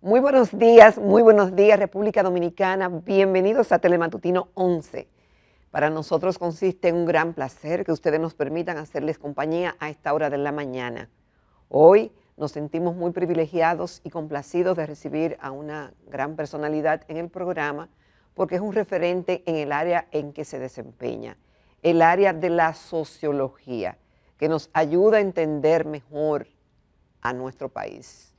Muy buenos días República Dominicana, bienvenidos a Telematutino 11. Para nosotros consiste en un gran placer que ustedes nos permitan hacerles compañía a esta hora de la mañana. Hoy nos sentimos muy privilegiados y complacidos de recibir a una gran personalidad en el programa porque es un referente en el área en que se desempeña, el área de la sociología, que nos ayuda a entender mejor a nuestro país.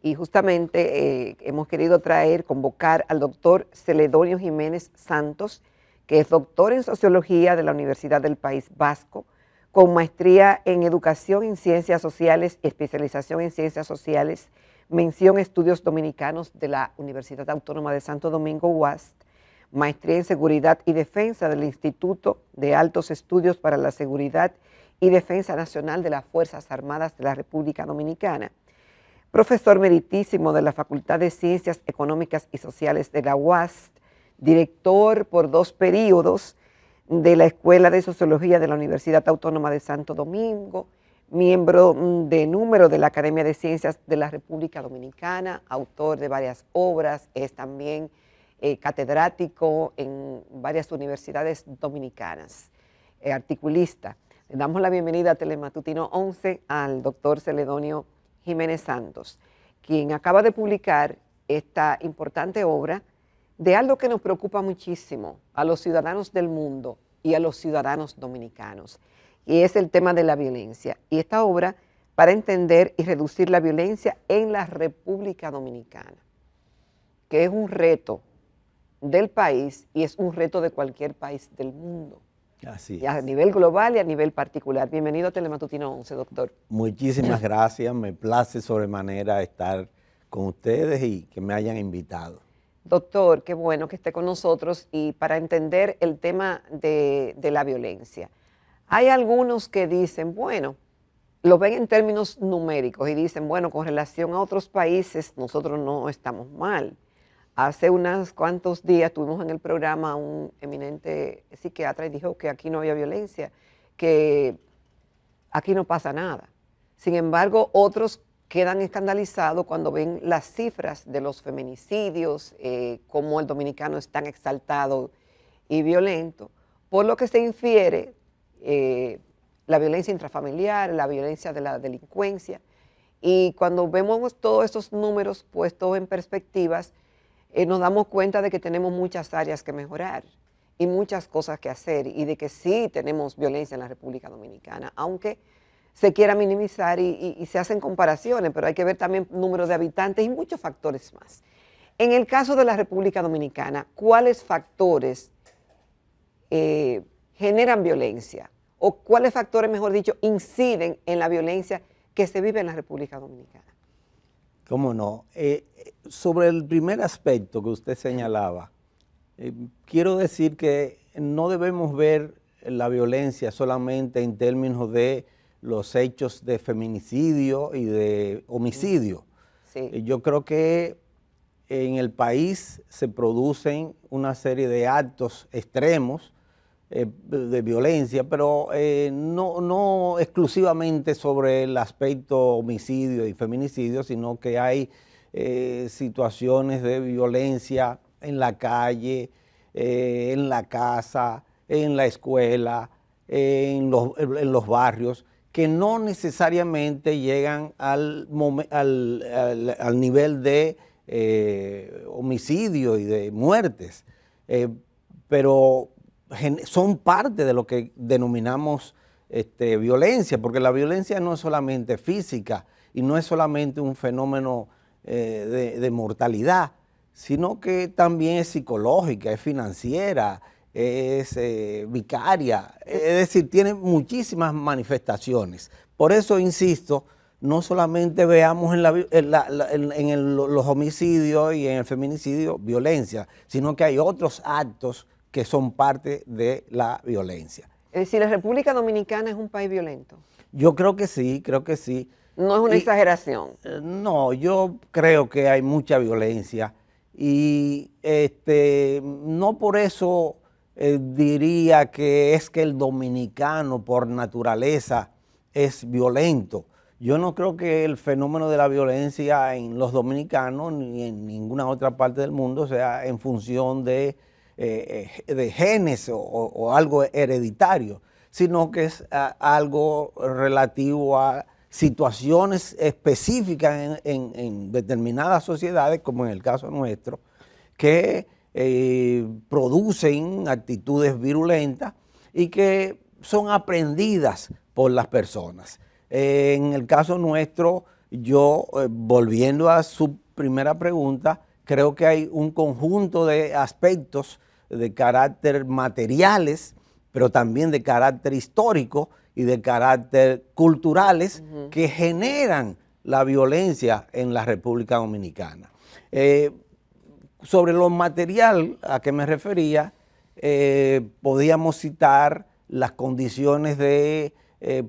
Y justamente hemos querido convocar al doctor Celedonio Jiménez Santos, que es doctor en Sociología de la Universidad del País Vasco, con maestría en Educación en Ciencias Sociales, especialización en Ciencias Sociales, mención Estudios Dominicanos de la Universidad Autónoma de Santo Domingo, UASD, maestría en Seguridad y Defensa del Instituto de Altos Estudios para la Seguridad y Defensa Nacional de las Fuerzas Armadas de la República Dominicana, profesor meritísimo de la Facultad de Ciencias Económicas y Sociales de la UASD, director por 2 periodos de la Escuela de Sociología de la Universidad Autónoma de Santo Domingo, miembro de número de la Academia de Ciencias de la República Dominicana, autor de varias obras, es también catedrático en varias universidades dominicanas, articulista. Le damos la bienvenida a Telematutino 11 al doctor Celedonio Jiménez Santos, quien acaba de publicar esta importante obra de algo que nos preocupa muchísimo a los ciudadanos del mundo y a los ciudadanos dominicanos, y es el tema de la violencia. Y esta obra para entender y reducir la violencia en la República Dominicana, que es un reto del país y es un reto de cualquier país del mundo. Así y a es. nivel global y a nivel particular. Bienvenido a Telematutino 11, doctor. Muchísimas gracias, me place sobremanera estar con ustedes y que me hayan invitado. Doctor, qué bueno que esté con nosotros y para entender el tema de la violencia. Hay algunos que dicen, bueno, lo ven en términos numéricos y dicen, bueno, con relación a otros países nosotros no estamos mal. Hace unos cuantos días tuvimos en el programa a un eminente psiquiatra y dijo que aquí no había violencia, que aquí no pasa nada. Sin embargo, otros quedan escandalizados cuando ven las cifras de los feminicidios, cómo el dominicano es tan exaltado y violento, por lo que se infiere la violencia intrafamiliar, la violencia de la delincuencia. Y cuando vemos todos estos números puestos en perspectivas, nos damos cuenta de que tenemos muchas áreas que mejorar y muchas cosas que hacer y de que sí tenemos violencia en la República Dominicana, aunque se quiera minimizar y se hacen comparaciones, pero hay que ver también número de habitantes y muchos factores más. En el caso de la República Dominicana, ¿cuáles factores generan violencia? ¿O cuáles factores, mejor dicho, inciden en la violencia que se vive en la República Dominicana? ¿Cómo no? Sobre el primer aspecto que usted señalaba, quiero decir que no debemos ver la violencia solamente en términos de los hechos de feminicidio y de homicidio. Sí. Yo creo que en el país se producen una serie de actos extremos de violencia, pero no exclusivamente sobre el aspecto homicidio y feminicidio, sino que hay situaciones de violencia en la calle, en la casa, en la escuela, en los barrios, que no necesariamente llegan al nivel de homicidio y de muertes, pero son parte de lo que denominamos violencia, porque la violencia no es solamente física y no es solamente un fenómeno de mortalidad, sino que también es psicológica, es financiera, es vicaria, es decir, tiene muchísimas manifestaciones. Por eso insisto, no solamente veamos en los homicidios y en el feminicidio violencia, sino que hay otros actos que son parte de la violencia. Es decir, ¿la República Dominicana es un país violento? Yo creo que sí, creo que sí. No es una exageración. No, yo creo que hay mucha violencia y no por eso diría que es que el dominicano por naturaleza es violento. Yo no creo que el fenómeno de la violencia en los dominicanos ni en ninguna otra parte del mundo sea en función de genes o algo hereditario, sino que es algo relativo a situaciones específicas en determinadas sociedades, como en el caso nuestro, que producen actitudes virulentas y que son aprendidas por las personas. En el caso nuestro, yo, volviendo a su primera pregunta, creo que hay un conjunto de aspectos de carácter materiales, pero también de carácter histórico y de carácter culturales que generan la violencia en la República Dominicana. Sobre lo material a que me refería, podíamos citar las condiciones de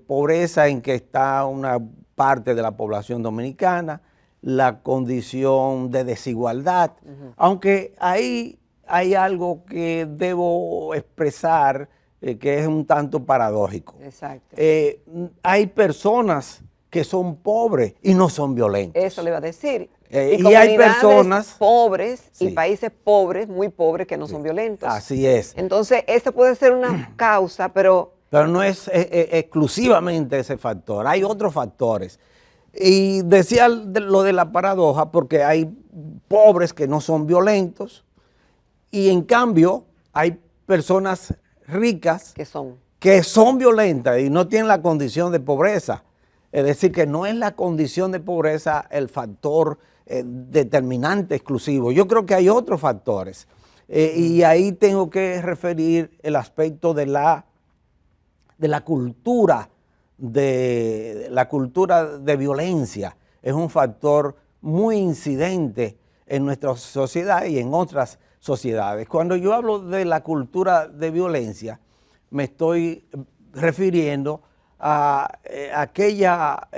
pobreza en que está una parte de la población dominicana, la condición de desigualdad, aunque ahí hay algo que debo expresar que es un tanto paradójico. Exacto. Hay personas que son pobres y no son violentas. Eso le iba a decir. Y hay personas pobres y sí, países pobres, muy pobres, que no son violentos. Así es. Entonces, esa puede ser una causa, pero no es exclusivamente ese factor, hay otros factores. Y decía lo de la paradoja porque hay pobres que no son violentos y en cambio hay personas ricas que son violentas y no tienen la condición de pobreza. Es decir, que no es la condición de pobreza el factor determinante exclusivo. Yo creo que hay otros factores y ahí tengo que referir el aspecto de la cultura de violencia. Es un factor muy incidente en nuestra sociedad y en otras sociedades. Cuando yo hablo de la cultura de violencia, me estoy refiriendo a aquella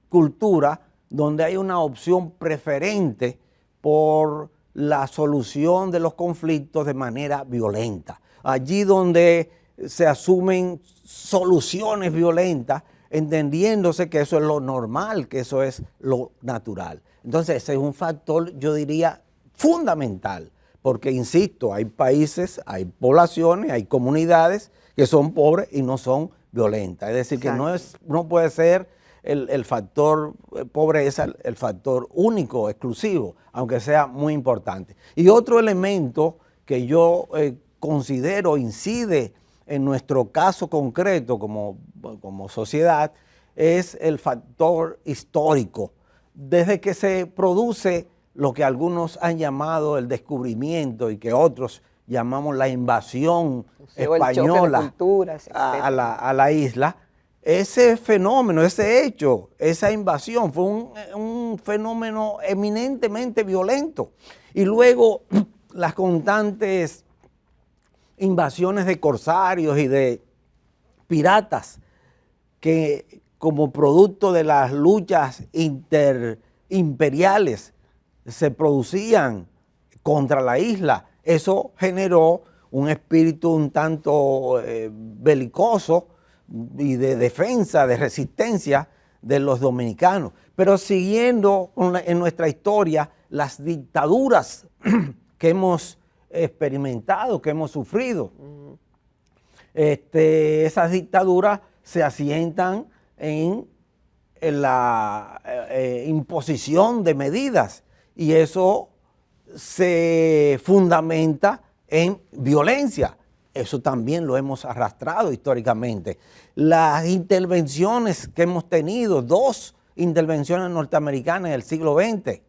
cultura donde hay una opción preferente por la solución de los conflictos de manera violenta. Allí donde se asumen soluciones violentas, entendiéndose que eso es lo normal, que eso es lo natural. Entonces ese es un factor, yo diría, fundamental, porque insisto, hay países, hay poblaciones, hay comunidades que son pobres y no son violentas. Es decir, que no puede ser el factor pobreza el factor único, exclusivo, aunque sea muy importante. Y otro elemento que yo considero incide en nuestro caso concreto como sociedad es el factor histórico. Desde que se produce lo que algunos han llamado el descubrimiento y que otros llamamos la invasión española a la isla, ese fenómeno, ese hecho, esa invasión fue un fenómeno eminentemente violento. Y luego las constantes invasiones de corsarios y de piratas que como producto de las luchas interimperiales se producían contra la isla, eso generó un espíritu un tanto belicoso y de defensa, de resistencia de los dominicanos. Pero siguiendo en nuestra historia las dictaduras que hemos experimentado, que hemos sufrido, esas dictaduras se asientan en la imposición de medidas y eso se fundamenta en violencia. Eso también lo hemos arrastrado históricamente. Las intervenciones que hemos tenido, 2 intervenciones norteamericanas en el siglo XX,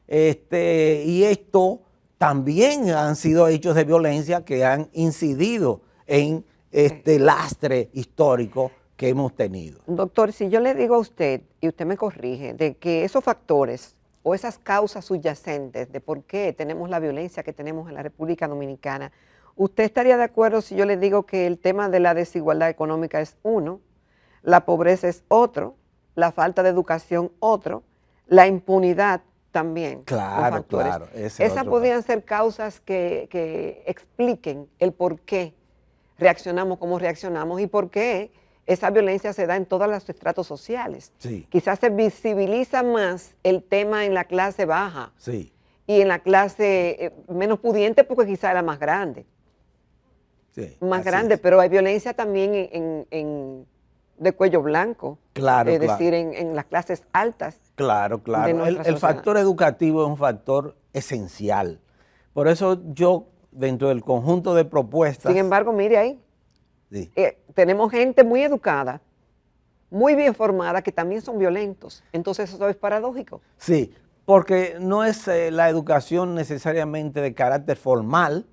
y esto también han sido hechos de violencia que han incidido en este lastre histórico que hemos tenido. Doctor, si yo le digo a usted, y usted me corrige, de que esos factores o esas causas subyacentes de por qué tenemos la violencia que tenemos en la República Dominicana, ¿usted estaría de acuerdo si yo le digo que el tema de la desigualdad económica es uno, la pobreza es otro, la falta de educación otro, la impunidad también? Claro, claro. Esas podrían ser causas que expliquen el por qué reaccionamos como reaccionamos y por qué esa violencia se da en todos los estratos sociales. Sí. Quizás se visibiliza más el tema en la clase baja Sí. y en la clase menos pudiente porque quizás era más grande. Sí, Más así grande, es. pero hay violencia también de cuello blanco. Claro, Es claro. decir, en las clases altas. Claro, De claro. nuestra El sociedad. factor educativo es un factor esencial. Por eso yo, dentro del conjunto de propuestas... Sin embargo, mire ahí, Sí, tenemos gente muy educada, muy bien formada, que también son violentos. Entonces eso es paradójico. sí, porque no es la educación necesariamente de carácter formal,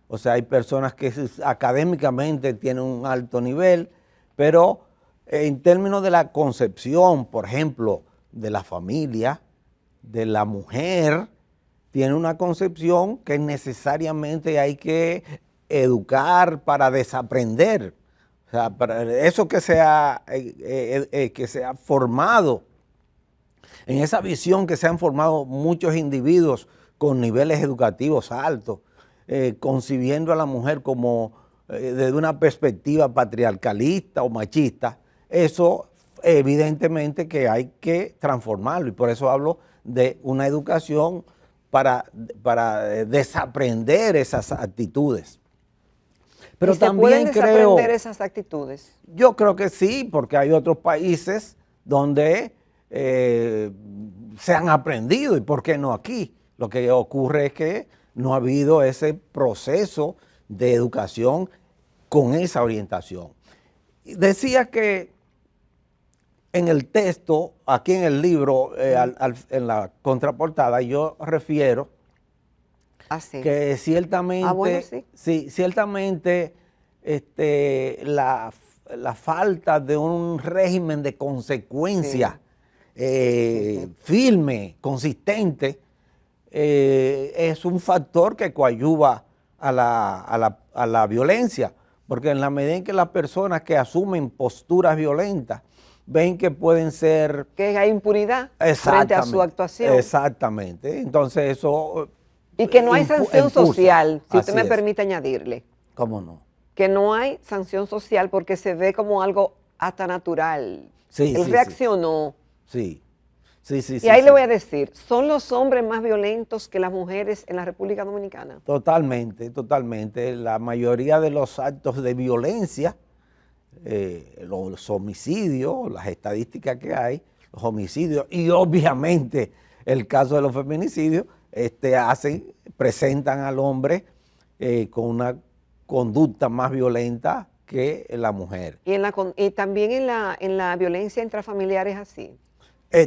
o sea, hay personas que académicamente tienen un alto nivel, pero en términos de la concepción, por ejemplo, de la familia, de la mujer, tiene una concepción que necesariamente hay que educar para desaprender. O sea, para eso que se ha formado, en esa visión que se han formado muchos individuos con niveles educativos altos, concibiendo a la mujer como desde una perspectiva patriarcalista o machista, eso evidentemente que hay que transformarlo, y por eso hablo de una educación para desaprender esas actitudes. Pero ¿Y se pueden también desaprender creo, esas actitudes? yo creo que sí, porque hay otros países donde se han aprendido, y por qué no aquí. Lo que ocurre es que no ha habido ese proceso de educación con esa orientación. Decía que en el texto, aquí en el libro, en la contraportada, yo refiero Así. que ciertamente, Bueno, sí. sí, ciertamente la falta de un régimen de consecuencia firme, consistente, es un factor que coadyuva a la violencia, porque en la medida en que las personas que asumen posturas violentas ven que pueden ser... Que hay impunidad frente a su actuación. Exactamente. Entonces eso... Y que no hay sanción social, si usted Así me es. permite añadirle. ¿Cómo no? Que no hay sanción social porque se ve como algo hasta natural. Sí, Él sí, reaccionó. Sí, sí, sí. Y ahí le voy a decir, ¿son los hombres más violentos que las mujeres en la República Dominicana? Totalmente, totalmente. La mayoría de los actos de violencia, los homicidios, las estadísticas que hay, los homicidios y obviamente el caso de los feminicidios, presentan al hombre con una conducta más violenta que la mujer. Y también en la violencia intrafamiliar es así.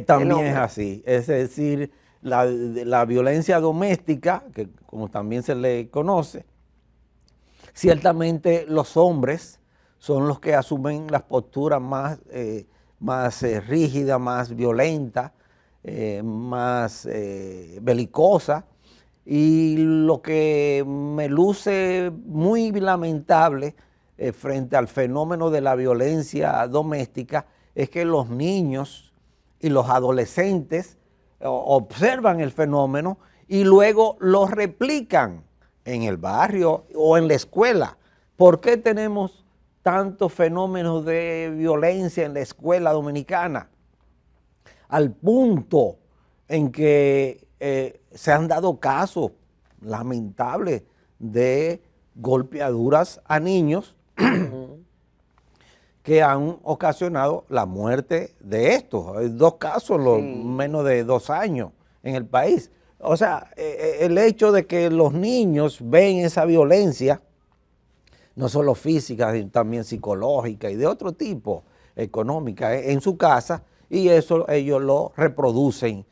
También es así, es decir, la violencia doméstica, que como también se le conoce, ciertamente los hombres son los que asumen las posturas más rígidas, más violentas, más belicosas, y lo que me luce muy lamentable frente al fenómeno de la violencia doméstica es que los niños y los adolescentes observan el fenómeno y luego lo replican en el barrio o en la escuela. ¿Por qué tenemos tantos fenómenos de violencia en la escuela dominicana? Al punto en que se han dado casos lamentables de golpeaduras a niños que han ocasionado la muerte de estos. Hay 2 casos en menos de 2 años en el país. O sea, el hecho de que los niños ven esa violencia, no solo física, sino también psicológica y de otro tipo, económica, en su casa, y eso ellos lo reproducen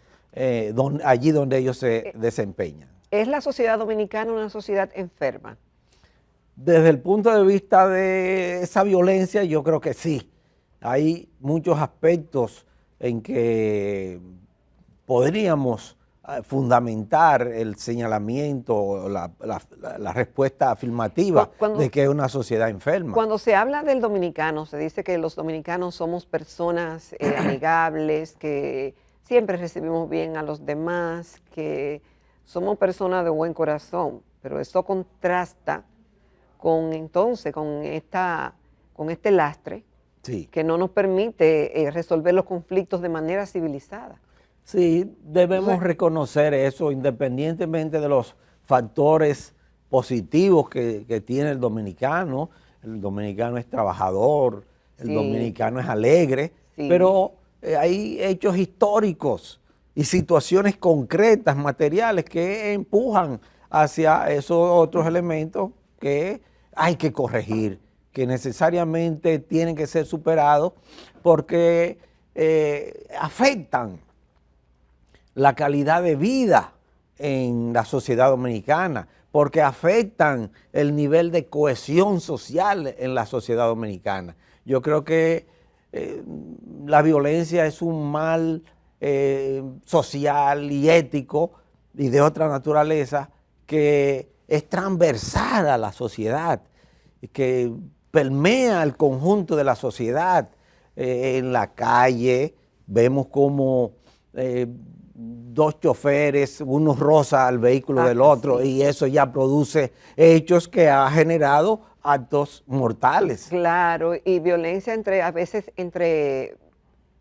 allí donde ellos se desempeñan. ¿Es la sociedad dominicana una sociedad enferma? Desde el punto de vista de esa violencia, yo creo que sí. Hay muchos aspectos en que podríamos fundamentar el señalamiento, la respuesta afirmativa de que es una sociedad enferma. Cuando se habla del dominicano, se dice que los dominicanos somos personas amigables, que siempre recibimos bien a los demás, que somos personas de buen corazón, pero eso contrasta con este lastre Sí. que no nos permite resolver los conflictos de manera civilizada. Sí, debemos reconocer eso independientemente de los factores positivos que tiene el dominicano. El dominicano es trabajador, el Sí. dominicano es alegre, Sí. pero hay hechos históricos y situaciones concretas, materiales, que empujan hacia esos otros elementos que hay que corregir, que necesariamente tienen que ser superados porque afectan la calidad de vida en la sociedad dominicana, porque afectan el nivel de cohesión social en la sociedad dominicana. Yo creo que la violencia es un mal social y ético y de otra naturaleza que es transversal a la sociedad, que permea el conjunto de la sociedad. En la calle vemos como dos choferes, uno roza al vehículo del otro, sí. y eso ya produce hechos que ha generado actos mortales. Claro, y violencia a veces entre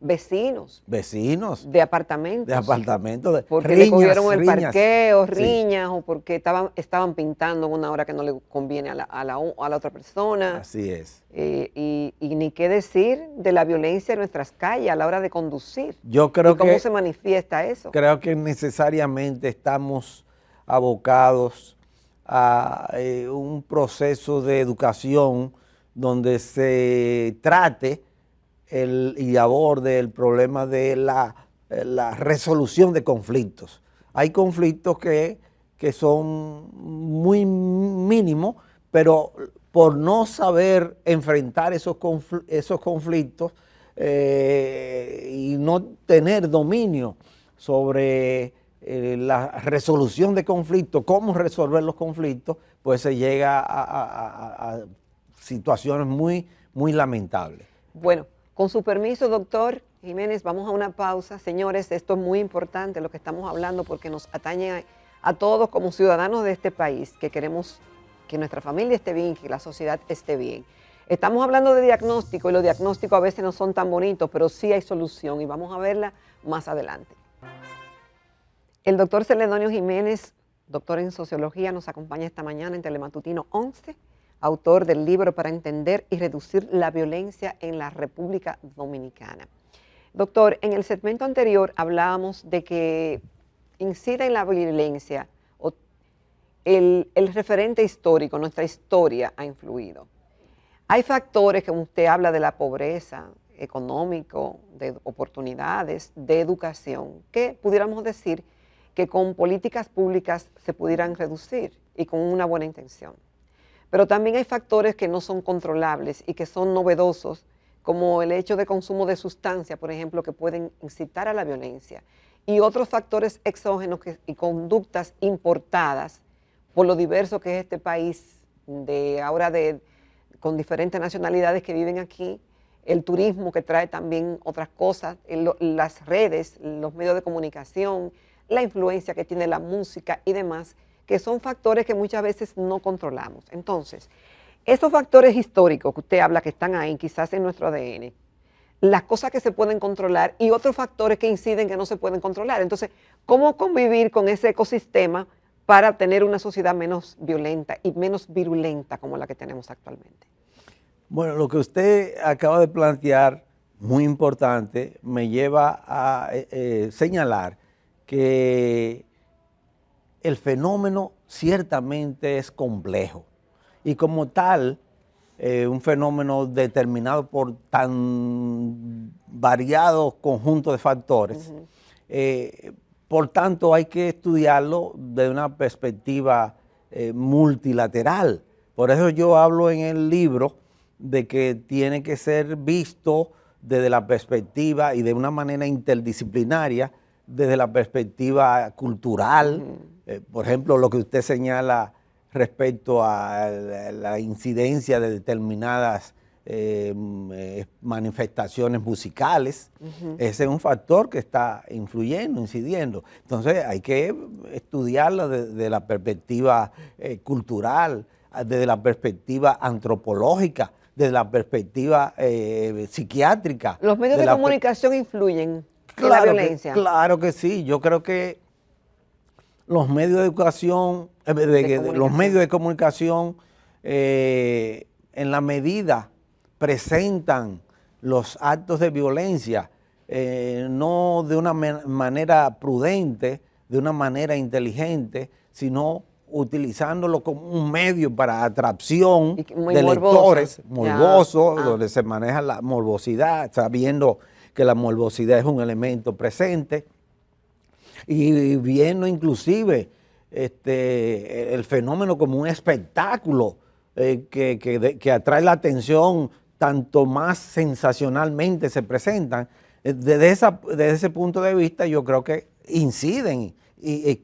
vecinos. Vecinos. De apartamentos. De apartamentos. Porque riñas, le cogieron el riñas. parqueo, Sí. riñas, o porque estaban pintando en una hora que no le conviene a la otra persona. Así es. Y ni qué decir de la violencia en nuestras calles a la hora de conducir. Yo creo ¿Y cómo que se manifiesta eso? Creo que necesariamente estamos abocados a un proceso de educación donde se trate y aborde el problema de la resolución de conflictos. Hay conflictos que son muy mínimos, pero por no saber enfrentar esos conflictos y no tener dominio sobre la resolución de conflictos, cómo resolver los conflictos, pues se llega a situaciones muy, muy lamentables. Bueno, con su permiso, doctor Jiménez, vamos a una pausa. Señores, esto es muy importante lo que estamos hablando porque nos atañe a todos como ciudadanos de este país, que queremos que nuestra familia esté bien, que la sociedad esté bien. Estamos hablando de diagnóstico y los diagnósticos a veces no son tan bonitos, pero sí hay solución y vamos a verla más adelante. El doctor Celedonio Jiménez, doctor en sociología, nos acompaña esta mañana en Telematutino 11, autor del libro Para entender y reducir la violencia en la República Dominicana. Doctor, en el segmento anterior hablábamos de que incide en la violencia el referente histórico, nuestra historia ha influido. Hay factores, como usted habla de la pobreza económico, de oportunidades, de educación, que pudiéramos decir que con políticas públicas se pudieran reducir y con una buena intención. Pero también hay factores que no son controlables y que son novedosos, como el hecho de consumo de sustancias, por ejemplo, que pueden incitar a la violencia, y otros factores exógenos y conductas importadas por lo diverso que es este país, con diferentes nacionalidades que viven aquí, el turismo que trae también otras cosas, las redes, los medios de comunicación, la influencia que tiene la música y demás, que son factores que muchas veces no controlamos. Entonces, esos factores históricos que usted habla que están ahí, quizás en nuestro ADN, las cosas que se pueden controlar y otros factores que inciden que no se pueden controlar. Entonces, ¿cómo convivir con ese ecosistema para tener una sociedad menos violenta y menos virulenta como la que tenemos actualmente? Bueno, lo que usted acaba de plantear, muy importante, me lleva a señalar que el fenómeno ciertamente es complejo y como tal, un fenómeno determinado por tan variados conjuntos de factores, por tanto hay que estudiarlo de una perspectiva multilateral. Por eso yo hablo en el libro de que tiene que ser visto desde la perspectiva y de una manera interdisciplinaria, desde la perspectiva cultural, por ejemplo, lo que usted señala respecto a la incidencia de determinadas manifestaciones musicales, ese es un factor que está influyendo, incidiendo. Entonces hay que estudiarlo desde la perspectiva cultural, desde la perspectiva antropológica, desde la perspectiva psiquiátrica. ¿Los medios de comunicación influyen en la violencia? Claro que sí. Yo creo que los medios de educación, los medios de comunicación, en la medida presentan los actos de violencia, no de una manera prudente, de una manera inteligente, sino utilizándolo como un medio para atracción de lectores, morboso, donde se maneja la morbosidad, sabiendo que la morbosidad es un elemento presente, y viendo inclusive el fenómeno como un espectáculo que atrae la atención, tanto más sensacionalmente se presentan. Desde ese punto de vista yo creo que inciden y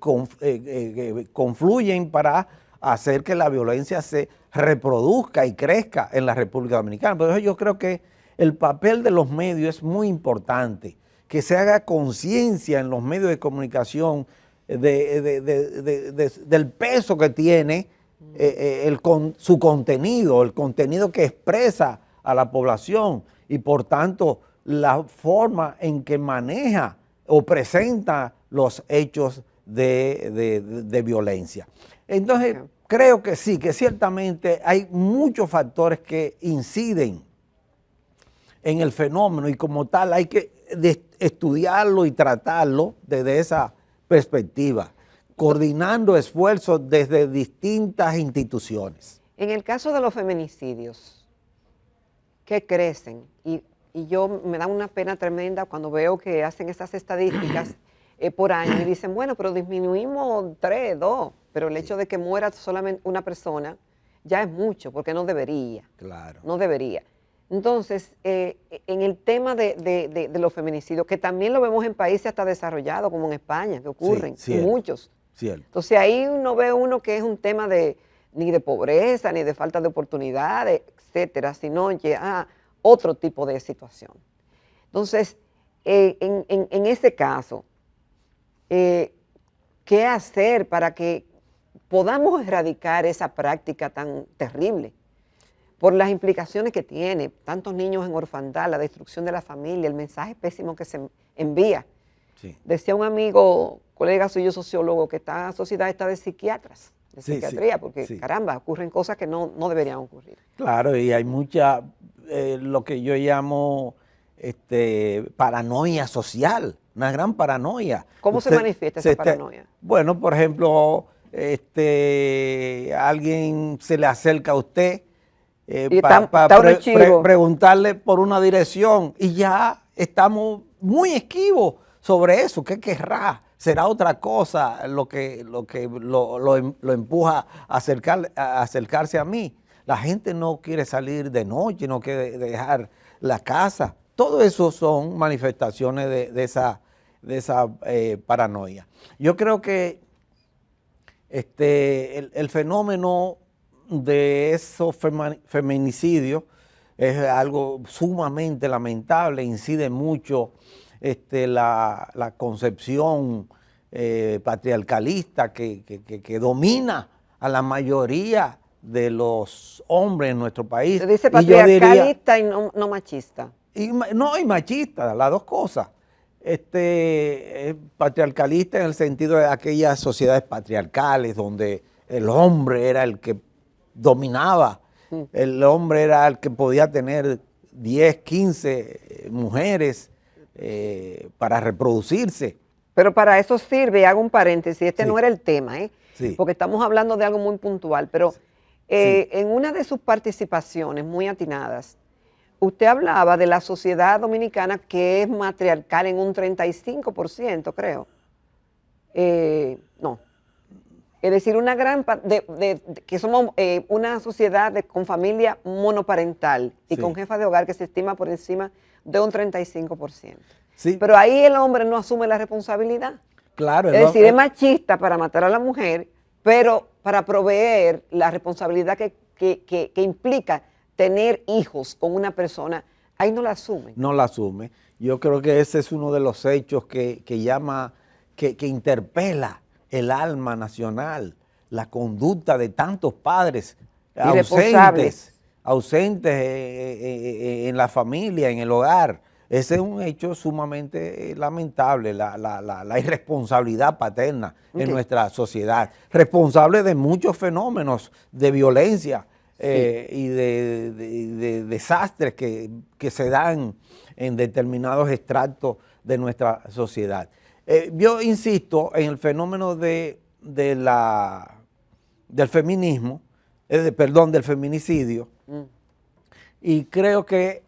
confluyen para hacer que la violencia se reproduzca y crezca en la República Dominicana. Por eso yo creo que el papel de los medios es muy importante, que se haga conciencia en los medios de comunicación del peso que tiene su contenido, el contenido que expresa a la población y por tanto la forma en que maneja o presenta los hechos de violencia. Entonces, creo que sí, que ciertamente hay muchos factores que inciden en el fenómeno y como tal hay que estudiarlo y tratarlo desde esa perspectiva, coordinando esfuerzos desde distintas instituciones. En el caso de los feminicidios, que crecen, y yo me da una pena tremenda cuando veo que hacen esas estadísticas por año y dicen, bueno, pero disminuimos 3, 2, pero el hecho de que muera solamente una persona ya es mucho, porque no debería. Claro. No debería. Entonces, en el tema de los feminicidios, que también lo vemos en países hasta desarrollados, como en España, que ocurren, sí, y muchos. Cierto. Entonces, ahí uno ve que es un tema ni de pobreza, ni de falta de oportunidades, etcétera, sino ya otro tipo de situación. Entonces, en ese caso, ¿qué hacer para que podamos erradicar esa práctica tan terrible? Por las implicaciones que tiene, tantos niños en orfandad, la destrucción de la familia, el mensaje pésimo que se envía. Sí. Decía un amigo, colega suyo sociólogo, que esta sociedad está de psiquiatras, de psiquiatría, porque caramba, ocurren cosas que no deberían ocurrir. Claro, y hay mucha, lo que yo llamo paranoia social, una gran paranoia. ¿Cómo se manifiesta esa paranoia? Bueno, por ejemplo, alguien se le acerca a usted, para preguntarle por una dirección y ya estamos muy esquivos sobre eso. ¿Qué querrá? ¿Será otra cosa lo que lo empuja a acercarse a mí? La gente no quiere salir de noche, no quiere dejar la casa. Todo eso son manifestaciones de esa paranoia. Yo creo que el fenómeno de esos feminicidios es algo sumamente lamentable, incide mucho la concepción patriarcalista que domina a la mayoría de los hombres en nuestro país. Se dice patriarcalista y no machista. Y machista, las dos cosas. Patriarcalista en el sentido de aquellas sociedades patriarcales donde el hombre era el que dominaba, el hombre era el que podía tener 10, 15 mujeres para reproducirse. Pero para eso sirve, hago un paréntesis, no era el tema, porque estamos hablando de algo muy puntual, pero en una de sus participaciones muy atinadas, usted hablaba de la sociedad dominicana que es matriarcal en un 35%, creo. No. Es decir, una gran que somos una sociedad con familia monoparental y con jefa de hogar que se estima por encima de un 35%. Sí. Pero ahí el hombre no asume la responsabilidad. Claro. Es decir, es machista para matar a la mujer, pero para proveer la responsabilidad que implica tener hijos con una persona, ahí no la asume. No la asume. Yo creo que ese es uno de los hechos que interpela el alma nacional, la conducta de tantos padres ausentes en la familia, en el hogar. Ese es un hecho sumamente lamentable, la irresponsabilidad paterna en nuestra sociedad, responsable de muchos fenómenos de violencia y de desastres que se dan en determinados extractos de nuestra sociedad. Yo insisto en el fenómeno del feminismo, del feminicidio, y creo que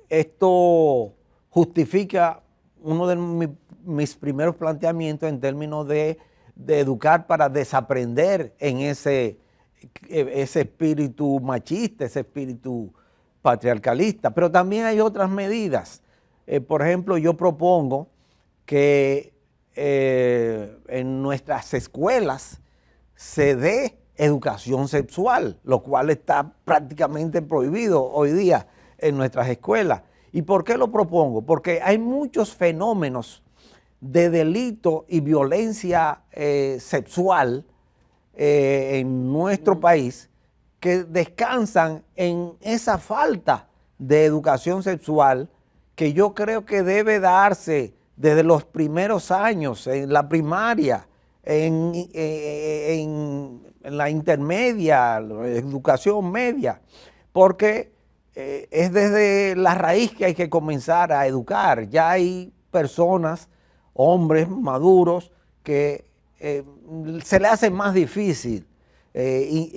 esto justifica uno de mis primeros planteamientos en términos de educar para desaprender en ese espíritu machista, ese espíritu patriarcalista. Pero también hay otras medidas. Por ejemplo, yo propongo que en nuestras escuelas se dé educación sexual, lo cual está prácticamente prohibido hoy día en nuestras escuelas. ¿Y por qué lo propongo? Porque hay muchos fenómenos de delito y violencia sexual en nuestro país que descansan en esa falta de educación sexual que yo creo que debe darse desde los primeros años, en la primaria, en la intermedia, la educación media, porque es desde la raíz que hay que comenzar a educar. Ya hay personas, hombres maduros, que se le hace más difícil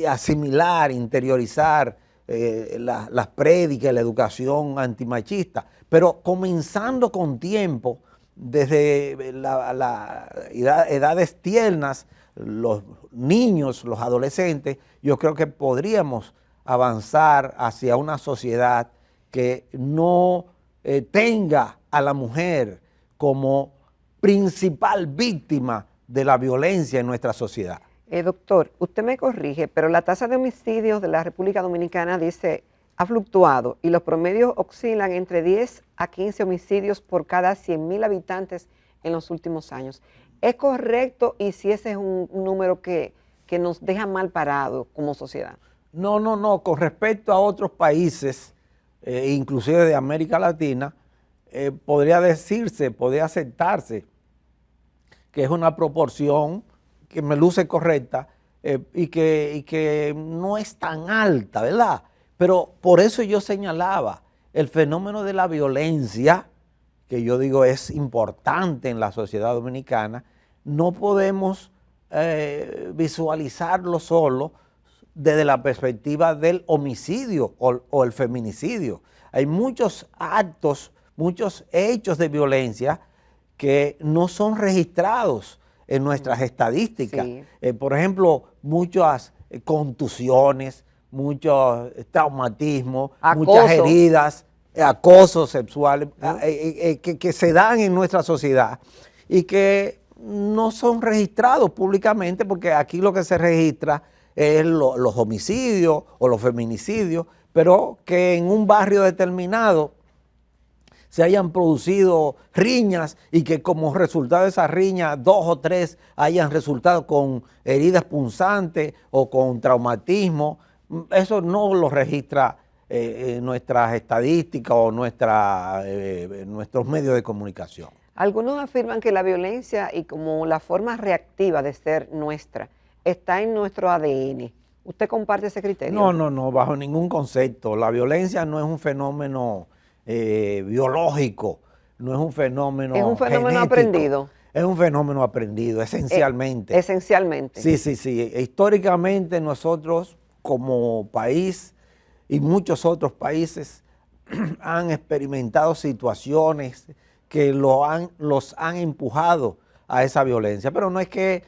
asimilar, interiorizar las prédicas, la educación antimachista, pero comenzando con tiempo, desde edades tiernas, los niños, los adolescentes, yo creo que podríamos avanzar hacia una sociedad que no tenga a la mujer como principal víctima de la violencia en nuestra sociedad. Doctor, usted me corrige, pero la tasa de homicidios de la República Dominicana dice ha fluctuado y los promedios oscilan entre 10 a 15 homicidios por cada 100.000 habitantes en los últimos años. ¿Es correcto y si ese es un número que nos deja mal parados como sociedad? No. Con respecto a otros países, inclusive de América Latina, podría aceptarse que es una proporción que me luce correcta y que no es tan alta, ¿verdad? Pero por eso yo señalaba el fenómeno de la violencia, que yo digo es importante en la sociedad dominicana. No podemos visualizarlo solo desde la perspectiva del homicidio o el feminicidio. Hay muchos actos, muchos hechos de violencia que no son registrados en nuestras estadísticas. Sí. Por ejemplo, muchas contusiones, muchos traumatismos, muchas heridas, acoso sexual que se dan en nuestra sociedad y que no son registrados públicamente, porque aquí lo que se registra es los homicidios o los feminicidios, pero que en un barrio determinado se hayan producido riñas y que como resultado de esas riñas 2 o 3 hayan resultado con heridas punzantes o con traumatismo. Eso no lo registra nuestras estadísticas o nuestros medios de comunicación. Algunos afirman que la violencia y como la forma reactiva de ser nuestra está en nuestro ADN. ¿Usted comparte ese criterio? No, bajo ningún concepto. La violencia no es un fenómeno biológico, no es un fenómeno ¿Es un fenómeno genético. aprendido? Es un fenómeno aprendido, esencialmente. Esencialmente. Sí. Históricamente nosotros como país y muchos otros países han experimentado situaciones que los han empujado a esa violencia. Pero no es que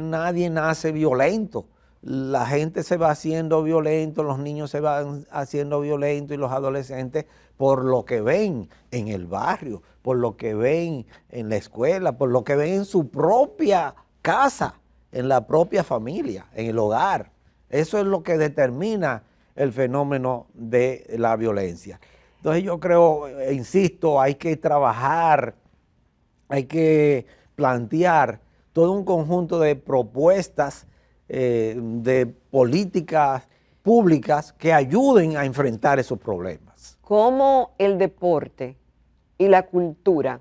nadie nace violento. La gente se va haciendo violento, los niños se van haciendo violentos y los adolescentes por lo que ven en el barrio, por lo que ven en la escuela, por lo que ven en su propia casa, en la propia familia, en el hogar. Eso es lo que determina el fenómeno de la violencia. Entonces yo creo, insisto, hay que trabajar, hay que plantear todo un conjunto de propuestas, de políticas públicas que ayuden a enfrentar esos problemas. ¿Cómo el deporte y la cultura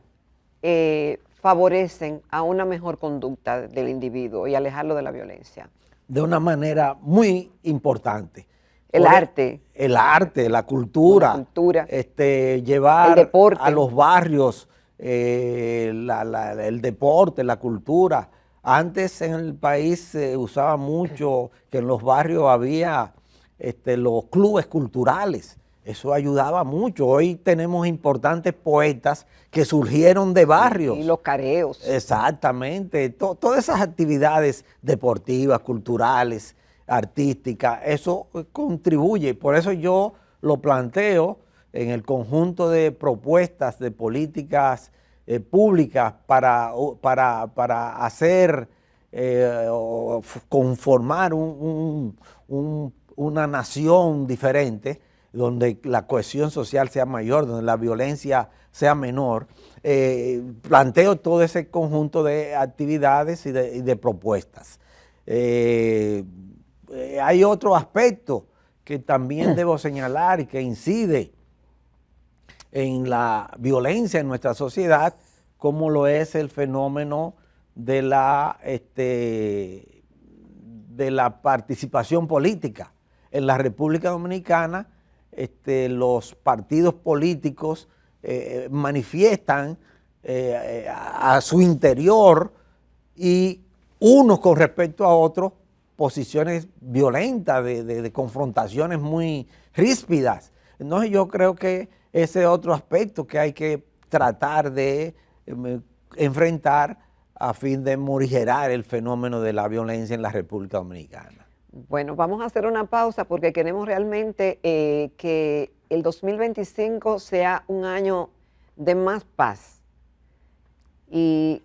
favorecen a una mejor conducta del individuo y alejarlo de la violencia? De una manera muy importante. El arte. El arte, la cultura. Llevar el deporte. a los barrios el deporte, la cultura. Antes en el país se usaba mucho que en los barrios había los clubes culturales. Eso ayudaba mucho. Hoy tenemos importantes poetas que surgieron de barrios. Y los careos. Exactamente. Todas esas actividades deportivas, culturales, artísticas, eso contribuye. Por eso yo lo planteo en el conjunto de propuestas de políticas públicas para hacer, conformar una nación diferente, donde la cohesión social sea mayor, donde la violencia sea menor. Planteo todo ese conjunto de actividades y de propuestas. Hay otro aspecto que también debo señalar y que incide en la violencia en nuestra sociedad, como lo es el fenómeno de la participación política. En la República Dominicana, los partidos políticos manifiestan a su interior y unos con respecto a otros posiciones violentas, de confrontaciones muy ríspidas. Entonces yo creo que ese es otro aspecto que hay que tratar de enfrentar a fin de morigerar el fenómeno de la violencia en la República Dominicana. Bueno, vamos a hacer una pausa porque queremos realmente que el 2025 sea un año de más paz. Y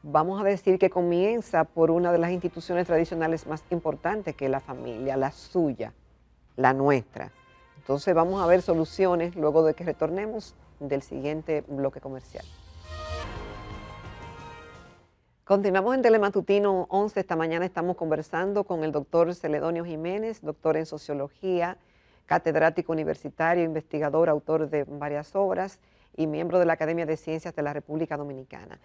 vamos a decir que comienza por una de las instituciones tradicionales más importantes, que es la familia, la suya, la nuestra. Entonces vamos a ver soluciones luego de que retornemos del siguiente bloque comercial. Continuamos en Telematutino 11. Esta mañana estamos conversando con el doctor Celedonio Jiménez, doctor en sociología, catedrático universitario, investigador, autor de varias obras y miembro de la Academia de Ciencias de la República Dominicana.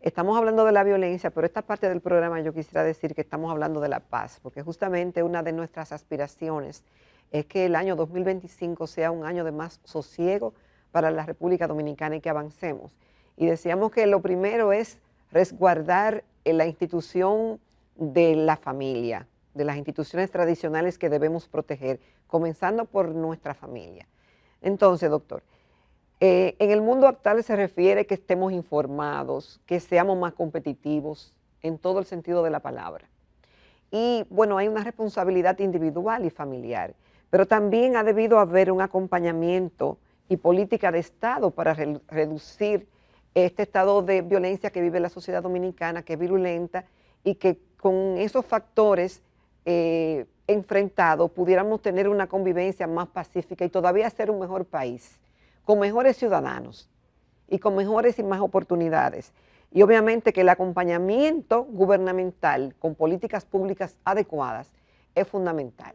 Estamos hablando de la violencia, pero esta parte del programa yo quisiera decir que estamos hablando de la paz, porque justamente una de nuestras aspiraciones es que el año 2025 sea un año de más sosiego para la República Dominicana y que avancemos. Y decíamos que lo primero es resguardar la institución de la familia, de las instituciones tradicionales que debemos proteger, comenzando por nuestra familia. Entonces, doctor, en el mundo actual se refiere que estemos informados, que seamos más competitivos en todo el sentido de la palabra. Y bueno, hay una responsabilidad individual y familiar, pero también ha debido haber un acompañamiento y política de Estado para reducir este estado de violencia que vive la sociedad dominicana, que es virulenta, y que con esos factores enfrentados pudiéramos tener una convivencia más pacífica y todavía ser un mejor país, con mejores ciudadanos y con mejores y más oportunidades. Y obviamente que el acompañamiento gubernamental con políticas públicas adecuadas es fundamental.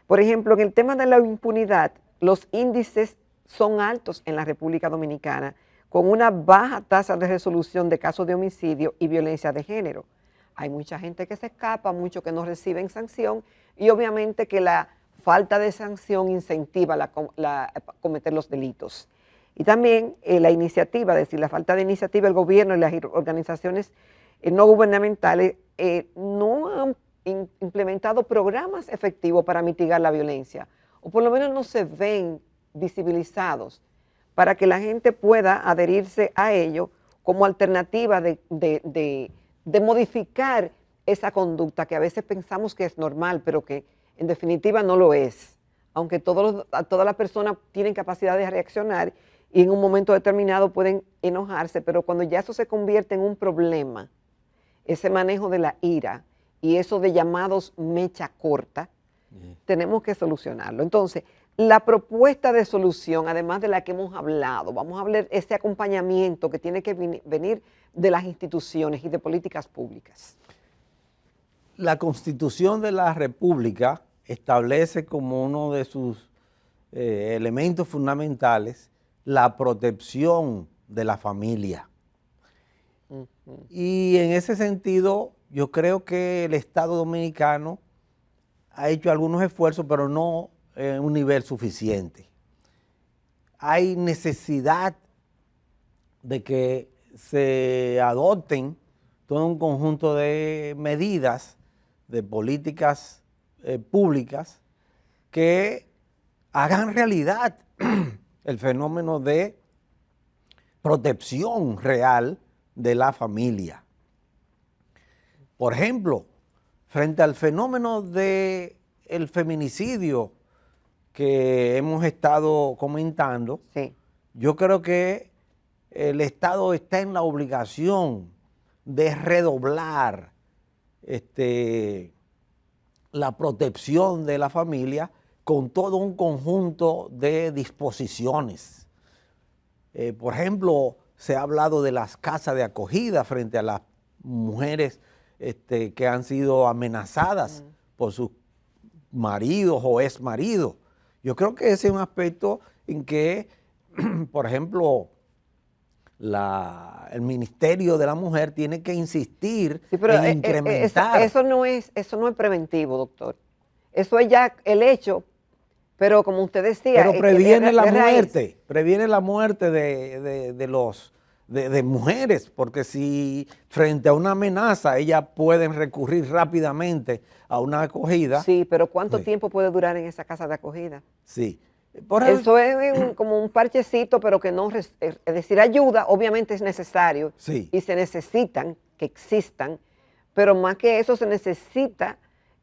Por ejemplo, en el tema de la impunidad, los índices son altos en la República Dominicana, con una baja tasa de resolución de casos de homicidio y violencia de género. Hay mucha gente que se escapa, muchos que no reciben sanción, y obviamente que la falta de sanción incentiva a cometer los delitos. Y también la iniciativa, es decir, la falta de iniciativa, el gobierno y las organizaciones no gubernamentales no han implementado programas efectivos para mitigar la violencia, o por lo menos no se ven visibilizados para que la gente pueda adherirse a ello como alternativa de modificar esa conducta que a veces pensamos que es normal, pero que en definitiva no lo es. Aunque todas las personas tienen capacidad de reaccionar y en un momento determinado pueden enojarse, pero cuando ya eso se convierte en un problema, ese manejo de la ira y eso de llamados mecha corta, tenemos que solucionarlo. Entonces, la propuesta de solución, además de la que hemos hablado, vamos a hablar de ese acompañamiento que tiene que venir de las instituciones y de políticas públicas. La Constitución de la República establece como uno de sus elementos fundamentales la protección de la familia. Y en ese sentido, yo creo que el Estado dominicano ha hecho algunos esfuerzos, pero no en un nivel suficiente. Hay necesidad de que se adopten todo un conjunto de medidas, de políticas públicas que hagan realidad el fenómeno de protección real de la familia. Por ejemplo, frente al fenómeno del feminicidio que hemos estado comentando, Sí. yo creo que el Estado está en la obligación de redoblar la protección de la familia con todo un conjunto de disposiciones. Por ejemplo, se ha hablado de las casas de acogida frente a las mujeres que han sido amenazadas por sus maridos o exmaridos. Yo creo que ese es un aspecto en que, por ejemplo, el Ministerio de la Mujer tiene que insistir en incrementar. Eso no es preventivo, doctor. Eso es ya el hecho, pero como usted decía. Pero previene la muerte de mujeres, porque si frente a una amenaza ellas pueden recurrir rápidamente a una acogida. Sí, pero ¿cuánto tiempo puede durar en esa casa de acogida? Sí. Eso es como un parchecito, pero que no, es decir, ayuda, obviamente es necesario. Sí. Y se necesitan que existan, pero más que eso se necesita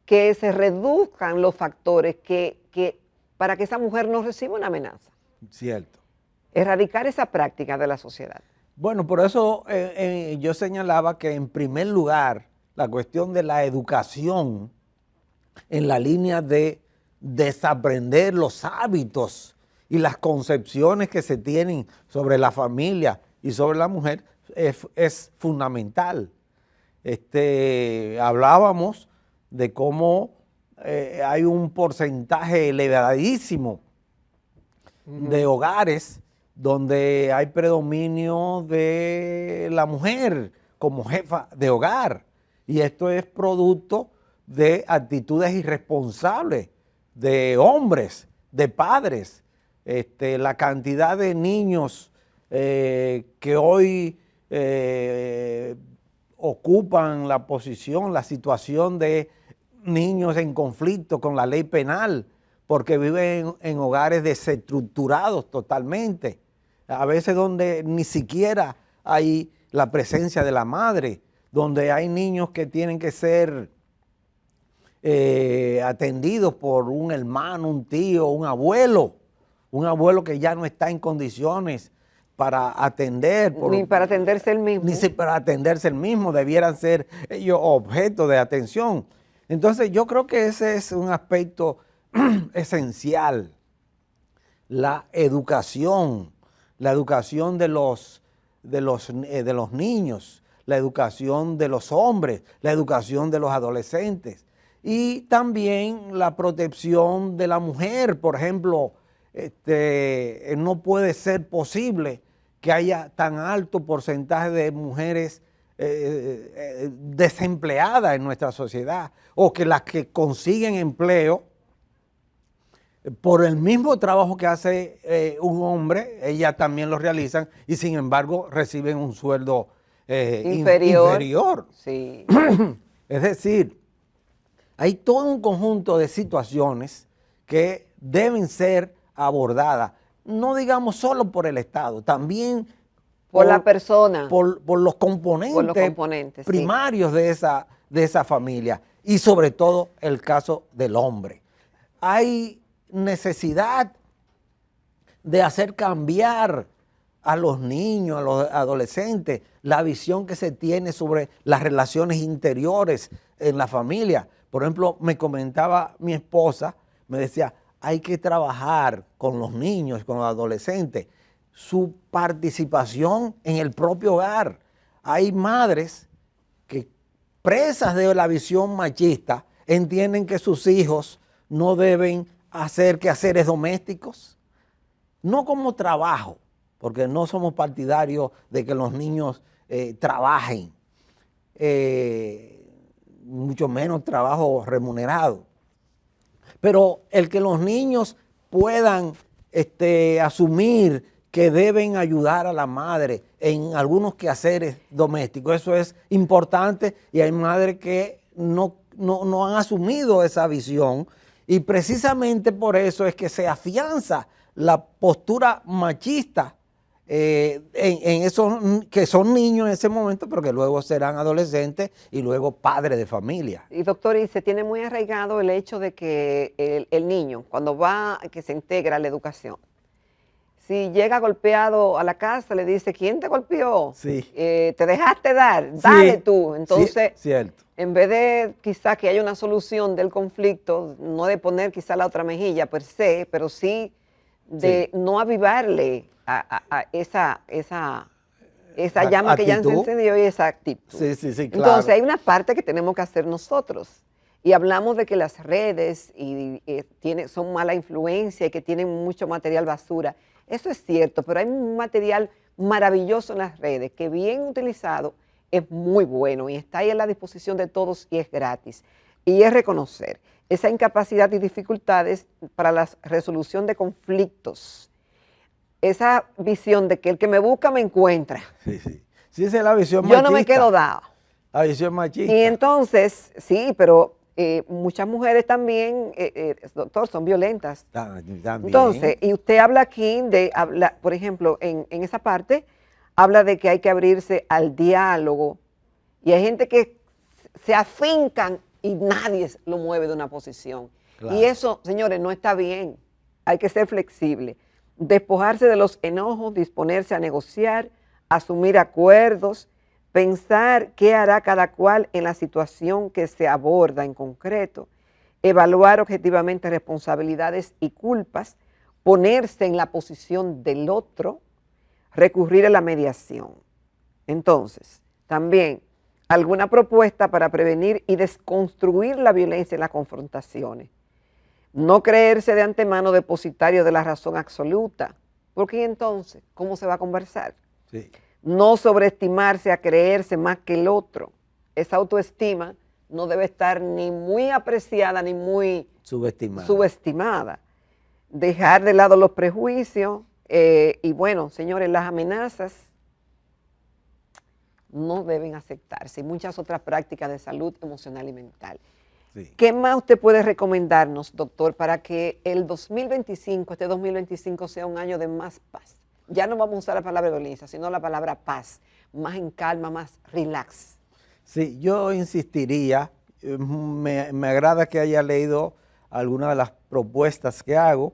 que se reduzcan los factores para que esa mujer no reciba una amenaza. Cierto. Erradicar esa práctica de la sociedad. Bueno, por eso yo señalaba que en primer lugar la cuestión de la educación en la línea de desaprender los hábitos y las concepciones que se tienen sobre la familia y sobre la mujer es fundamental. Hablábamos de cómo hay un porcentaje elevadísimo de hogares donde hay predominio de la mujer como jefa de hogar, y esto es producto de actitudes irresponsables de hombres, de padres. La cantidad de niños que hoy ocupan la posición, la situación de niños en conflicto con la ley penal, porque viven en hogares desestructurados totalmente, a veces donde ni siquiera hay la presencia de la madre, donde hay niños que tienen que ser atendidos por un hermano, un tío, un abuelo que ya no está en condiciones para atender. Ni para atenderse él mismo. Ni para atenderse él mismo, debieran ser ellos objeto de atención. Entonces yo creo que ese es un aspecto esencial, la educación de los niños, la educación de los hombres, la educación de los adolescentes y también la protección de la mujer. Por ejemplo, no puede ser posible que haya tan alto porcentaje de mujeres desempleadas en nuestra sociedad, o que las que consiguen empleo por el mismo trabajo que hace un hombre, ellas también lo realizan y sin embargo reciben un sueldo inferior. Sí. Es decir, hay todo un conjunto de situaciones que deben ser abordadas, no digamos solo por el Estado, también por la persona, por los componentes primarios de esa familia, y sobre todo el caso del hombre. Hay necesidad de hacer cambiar a los niños, a los adolescentes, la visión que se tiene sobre las relaciones interiores en la familia. Por ejemplo, me comentaba mi esposa, me decía, hay que trabajar con los niños, con los adolescentes, su participación en el propio hogar. Hay madres que, presas de la visión machista, entienden que sus hijos no deben hacer quehaceres domésticos, no como trabajo, porque no somos partidarios de que los niños trabajen, mucho menos trabajo remunerado. Pero el que los niños puedan asumir que deben ayudar a la madre en algunos quehaceres domésticos, eso es importante, y hay madres que no han asumido esa visión, y precisamente por eso es que se afianza la postura machista en esos que son niños en ese momento, pero que luego serán adolescentes y luego padres de familia. Y doctor, y se tiene muy arraigado el hecho de que el niño, cuando que se integra a la educación, si llega golpeado a la casa, le dice, ¿quién te golpeó? Sí. ¿Te dejaste dar? Dale tú. Entonces, sí, cierto. En vez de quizá que haya una solución del conflicto, no de poner quizá la otra mejilla per se, pero sí de no avivarle a esa llama que ya se encendió y esa actitud. Sí, claro. Entonces hay una parte que tenemos que hacer nosotros. Y hablamos de que las redes son mala influencia y que tienen mucho material basura. Eso es cierto, pero hay un material maravilloso en las redes que bien utilizado es muy bueno y está ahí a la disposición de todos y es gratis. Y es reconocer esa incapacidad y dificultades para la resolución de conflictos. Esa visión de que el que me busca me encuentra. Sí. Sí, esa es la visión machista. Yo no me quedo dado. La visión machista. Y entonces, sí, pero muchas mujeres también, doctor, son violentas. También. Entonces, y usted habla aquí por ejemplo, en esa parte, habla de que hay que abrirse al diálogo. Y hay gente que se afincan y nadie lo mueve de una posición. Claro. Y eso, señores, no está bien. Hay que ser flexible. Despojarse de los enojos, disponerse a negociar, asumir acuerdos, pensar qué hará cada cual en la situación que se aborda en concreto, evaluar objetivamente responsabilidades y culpas, ponerse en la posición del otro, recurrir a la mediación. Entonces, también alguna propuesta para prevenir y desconstruir la violencia en las confrontaciones. No creerse de antemano depositario de la razón absoluta, porque entonces, ¿cómo se va a conversar? Sí. No sobreestimarse a creerse más que el otro. Esa autoestima no debe estar ni muy apreciada ni muy subestimada. Dejar de lado los prejuicios y bueno, señores, las amenazas no deben aceptarse y muchas otras prácticas de salud emocional y mental. Sí. ¿Qué más usted puede recomendarnos, doctor, para que el 2025, este 2025 sea un año de más paz? Ya no vamos a usar la palabra violencia, sino la palabra paz, más en calma, más relax. Sí, yo insistiría, me agrada que haya leído algunas de las propuestas que hago,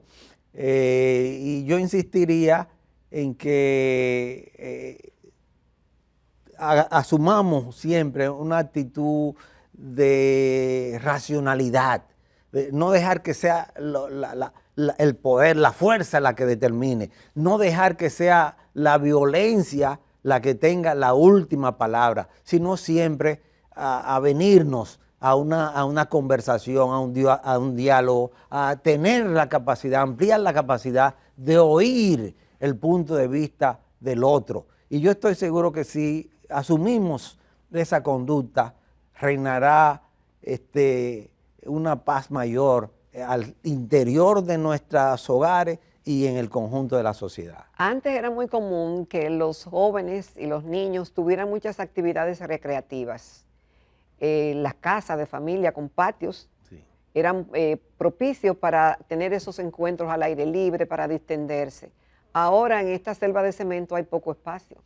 y yo insistiría en que asumamos siempre una actitud de racionalidad, de no dejar que sea el poder, la fuerza la que determine, no dejar que sea la violencia la que tenga la última palabra, sino siempre a venirnos a una conversación, a un diálogo, a tener la capacidad, ampliar la capacidad de oír el punto de vista del otro. Y yo estoy seguro que si asumimos esa conducta, reinará una paz mayor al interior de nuestros hogares y en el conjunto de la sociedad. Antes era muy común que los jóvenes y los niños tuvieran muchas actividades recreativas. Las casas de familia con patios eran propicios para tener esos encuentros al aire libre, para distenderse. Ahora en esta selva de cemento hay poco espacio,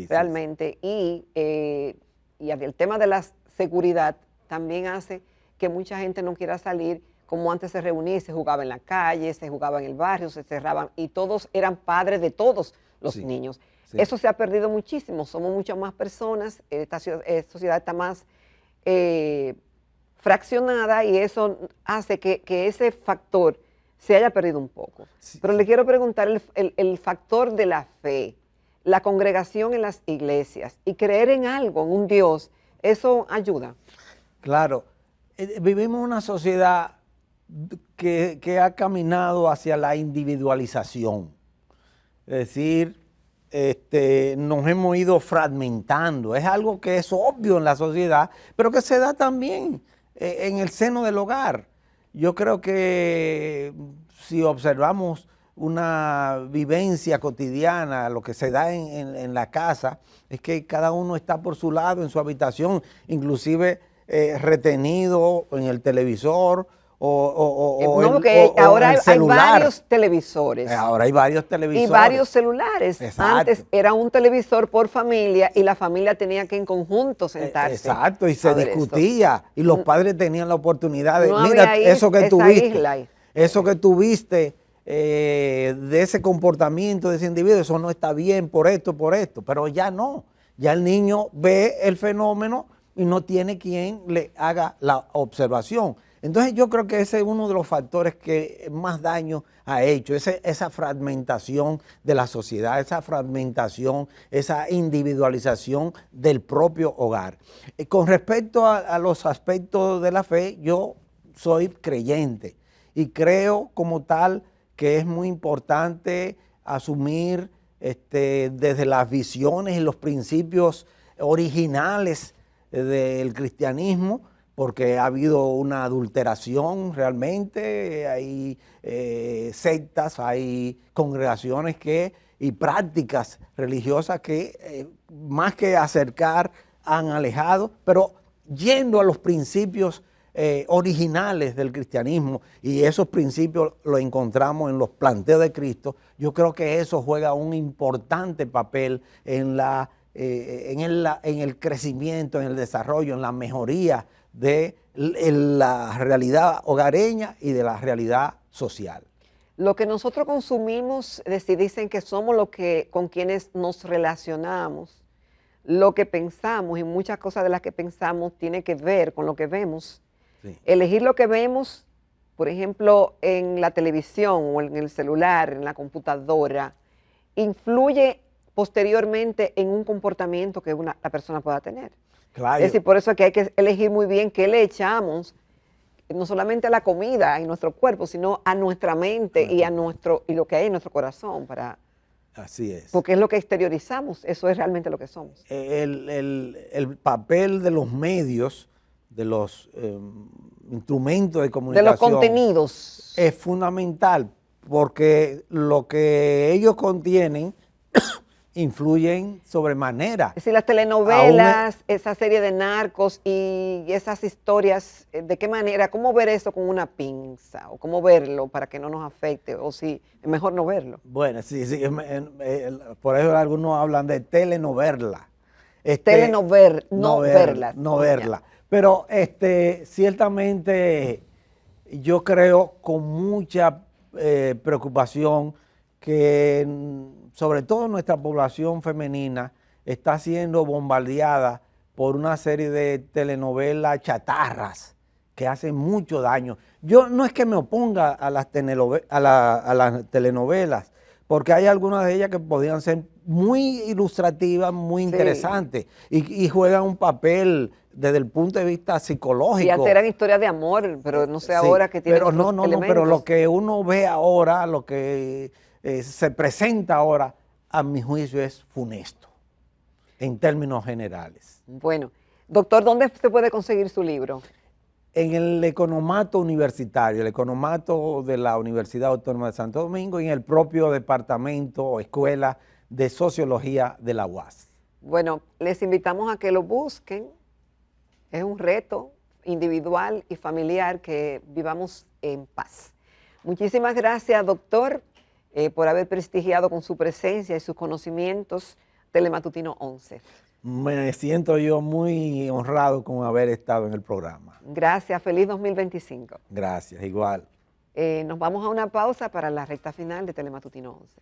realmente. Y el tema de la seguridad también hace que mucha gente no quiera salir. Como antes se reunía, se jugaba en la calle, se jugaba en el barrio, se cerraban y todos eran padres de todos los niños. Eso se ha perdido muchísimo, somos muchas más personas, esta sociedad está más fraccionada y eso hace que ese factor se haya perdido un poco. Pero le quiero preguntar el factor de la fe, la congregación en las iglesias y creer en algo, en un Dios, ¿eso ayuda? Claro, vivimos una sociedad que ha caminado hacia la individualización. Es decir, nos hemos ido fragmentando. Es algo que es obvio en la sociedad, pero que se da también en el seno del hogar. Yo creo que si observamos una vivencia cotidiana, lo que se da en la casa, es que cada uno está por su lado en su habitación, inclusive retenido en el televisor o ahora el hay celular. varios televisores. Ahora hay varios televisores. Y varios celulares. Exacto. Antes era un televisor por familia y la familia tenía que en conjunto sentarse. Exacto, y se discutía y los padres tenían la oportunidad de, no mira, eso que tuviste, de ese comportamiento de ese individuo, eso no está bien por esto, pero ya no. Ya el niño ve el fenómeno y no tiene quien le haga la observación. Entonces yo creo que ese es uno de los factores que más daño ha hecho, esa fragmentación de la sociedad, esa fragmentación, esa individualización del propio hogar. Con respecto a los aspectos de la fe, yo soy creyente y creo como tal que es muy importante asumir desde las visiones y los principios originales del cristianismo, porque ha habido una adulteración realmente, hay sectas, hay congregaciones y prácticas religiosas que más que acercar han alejado, pero yendo a los principios originales del cristianismo, y esos principios los encontramos en los planteos de Cristo. Yo creo que eso juega un importante papel en el crecimiento, en el desarrollo, en la mejoría de la realidad hogareña y de la realidad social. Lo que nosotros consumimos, dicen que somos con quienes nos relacionamos, lo que pensamos, y muchas cosas de las que pensamos tiene que ver con lo que vemos. Sí. Elegir lo que vemos, por ejemplo, en la televisión o en el celular, en la computadora, influye posteriormente en un comportamiento que la persona pueda tener. Claro. Es decir, por eso es que hay que elegir muy bien qué le echamos, no solamente a la comida en nuestro cuerpo, sino a nuestra mente y lo que hay en nuestro corazón. Así es. Porque es lo que exteriorizamos, eso es realmente lo que somos. El papel de los medios, de los instrumentos de comunicación, de los contenidos, es fundamental, porque lo que ellos contienen influyen sobremanera. Es decir, las telenovelas, esa serie de narcos y esas historias, ¿de qué manera? ¿Cómo ver eso con una pinza? ¿O cómo verlo para que no nos afecte? ¿O si es mejor no verlo? Bueno, sí, por eso algunos hablan de telenoverla. No verla. Pero ciertamente yo creo con mucha preocupación que sobre todo nuestra población femenina está siendo bombardeada por una serie de telenovelas chatarras que hacen mucho daño. Yo no es que me oponga a las telenovelas, porque hay algunas de ellas que podrían ser muy ilustrativas, muy interesantes, y juegan un papel desde el punto de vista psicológico. Y antes eran historias de amor, pero no sé ahora que tienen pero no, pero lo que uno ve ahora, lo que se presenta ahora, a mi juicio es funesto, en términos generales. Bueno, doctor, ¿dónde se puede conseguir su libro? En el Economato Universitario, el Economato de la Universidad Autónoma de Santo Domingo, y en el propio departamento o escuela de Sociología de la UAS. Bueno, les invitamos a que lo busquen. Es un reto individual y familiar que vivamos en paz. Muchísimas gracias, doctor, por haber prestigiado con su presencia y sus conocimientos Telematutino 11. Me siento yo muy honrado con haber estado en el programa. Gracias, feliz 2025. Gracias, igual. Nos vamos a una pausa para la recta final de Telematutino 11.